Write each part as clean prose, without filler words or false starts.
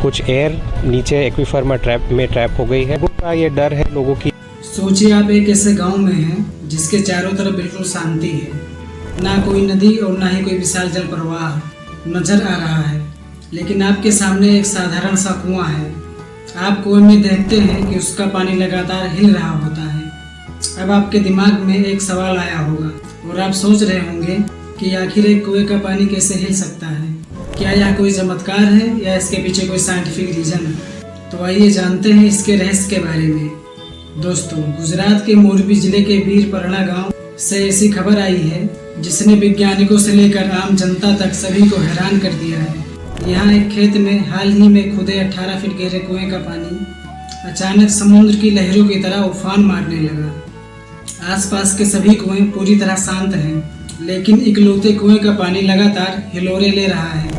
कुछ एयर नीचे एक्वीफर में ट्रैप हो गई है। ये डर है लोगों की। सोचिए आप एक ऐसे गांव में हैं जिसके चारों तरफ बिल्कुल शांति है, ना कोई नदी और ना ही कोई विशाल जल प्रवाह नजर आ रहा है, लेकिन आपके सामने एक साधारण सा कुआं है। आप कुएं में देखते हैं कि उसका पानी लगातार हिल रहा होता है। अब आपके दिमाग में एक सवाल आया होगा और आप सोच रहे होंगे कि आखिर एक कुएं का पानी कैसे हिल सकता है। क्या यह कोई चमत्कार है या इसके पीछे कोई साइंटिफिक रीजन है? तो आइए जानते हैं इसके रहस्य के बारे में। दोस्तों, गुजरात के मोरबी जिले के वीरपरना गांव से ऐसी खबर आई है जिसने वैज्ञानिकों से लेकर आम जनता तक सभी को हैरान कर दिया है। यहाँ एक खेत में हाल ही में खुदे 18 फीट गहरे कुएं का पानी अचानक समुद्र की लहरों की तरह उफान मारने लगा। आसपास के सभी कुएं पूरी तरह शांत हैं, लेकिन इकलौते कुएं का पानी लगातार हिलोरे ले रहा है।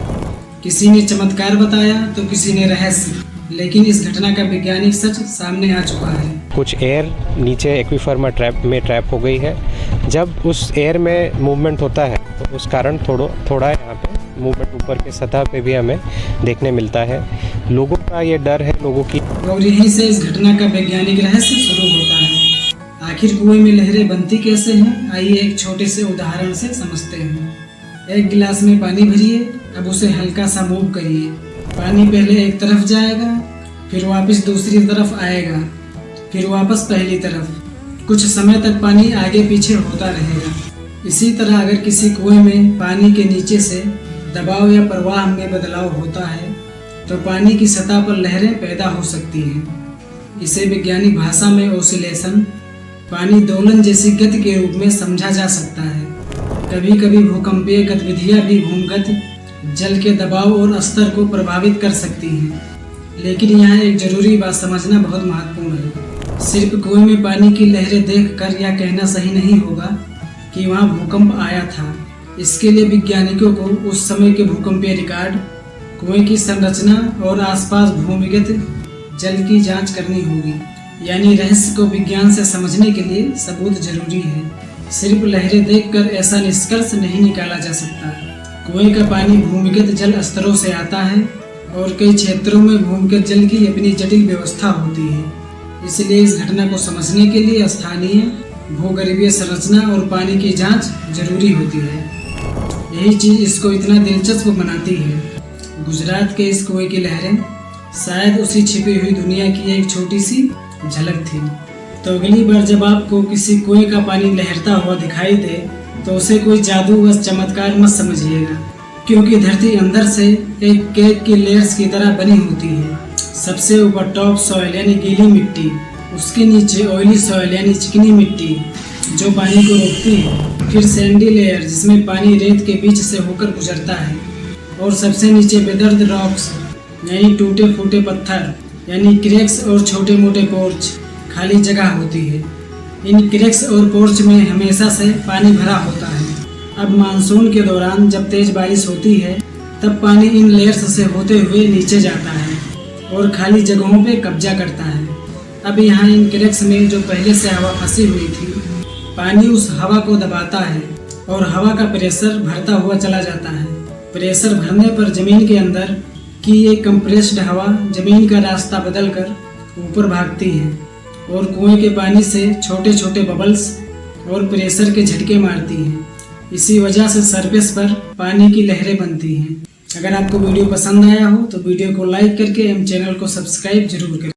किसी ने चमत्कार बताया तो किसी ने रहस्य, लेकिन इस घटना का वैज्ञानिक सच सामने आ चुका है। कुछ एयर नीचे एक्वीफर में ट्रैप हो गई है। जब उस एयर में मूवमेंट होता है तो उस कारण थोड़ा यहाँ पे मूवमेंट ऊपर के सतह पे भी हमें देखने मिलता है। लोगों का ये डर है लोगों की, और यहीं से इस घटना का वैज्ञानिक रहस्य शुरू होता है। आखिर कुएं में लहरें बनती कैसे हैं? आइए एक छोटे से उदाहरण से समझते हैं। एक गिलास में पानी भरिए, अब उसे हल्का सा मूव करिए। पानी पहले एक तरफ जाएगा, फिर वापस दूसरी तरफ आएगा, फिर वापस पहली तरफ। कुछ समय तक पानी आगे पीछे होता रहेगा। इसी तरह अगर किसी कुएं में पानी के नीचे से दबाव या प्रवाह में बदलाव होता है तो पानी की सतह पर लहरें पैदा हो सकती हैं। इसे वैज्ञानिक भाषा में ओसिलेशन, पानी दोलन जैसी गति के रूप में समझा जा सकता है। कभी कभी भूकंपीय गतिविधियां भी भूमिगत जल के दबाव और स्तर को प्रभावित कर सकती हैं। लेकिन यहाँ एक जरूरी बात समझना बहुत महत्वपूर्ण है। सिर्फ कुएं में पानी की लहरें देखकर यह कहना सही नहीं होगा कि वहाँ भूकंप आया था। इसके लिए वैज्ञानिकों को उस समय के भूकंपीय रिकॉर्ड, कुएं की संरचना और आसपास भूमिगत जल की जांच करनी होगी। यानी रहस्य को विज्ञान से समझने के लिए सबूत जरूरी है। सिर्फ लहरें देखकर ऐसा निष्कर्ष नहीं निकाला जा सकता। कुएं का पानी भूमिगत जल स्तरों से आता है और कई क्षेत्रों में भूमिगत जल की अपनी जटिल व्यवस्था होती है। इसलिए इस घटना को समझने के लिए स्थानीय भूगर्भीय संरचना और पानी की जांच जरूरी होती है। यही चीज इसको इतना दिलचस्प बनाती है। गुजरात के इस कुएं की लहरें शायद उसी छिपी हुई दुनिया की एक छोटी सी झलक थी। तो अगली बार जब आपको किसी कुएं का पानी लहरता हुआ दिखाई दे तो उसे कोई जादू व चमत्कार मत समझिएगा, क्योंकि धरती अंदर से एक केक की लेयर्स की तरह बनी होती है। सबसे ऊपर टॉप सॉइल यानी गीली मिट्टी, उसके नीचे ऑयली सॉइल यानी चिकनी मिट्टी जो पानी को रोकती है, फिर सैंडी लेयर जिसमें पानी रेत के बीच से होकर गुजरता है, और सबसे नीचे बेदर्द रॉक्स यानी टूटे फूटे पत्थर यानी क्रैक्स और छोटे मोटे पोर्च खाली जगह होती है। इन क्रैक्स और पोर्च में हमेशा से पानी भरा होता है। अब मानसून के दौरान जब तेज बारिश होती है तब पानी इन लेयर्स से होते हुए नीचे जाता है और खाली जगहों पे कब्जा करता है। अब यहाँ इन क्रैक्स में जो पहले से हवा फंसी हुई थी, पानी उस हवा को दबाता है और हवा का प्रेशर बढ़ता हुआ चला जाता है। प्रेशर बढ़ने पर जमीन के अंदर की एक कंप्रेस्ड हवा जमीन का रास्ता बदलकर ऊपर भागती है और कुएं के पानी से छोटे छोटे बबल्स और प्रेशर के झटके मारती हैं। इसी वजह से सरफेस पर पानी की लहरें बनती हैं। अगर आपको वीडियो पसंद आया हो तो वीडियो को लाइक करके एवं चैनल को सब्सक्राइब जरूर करें।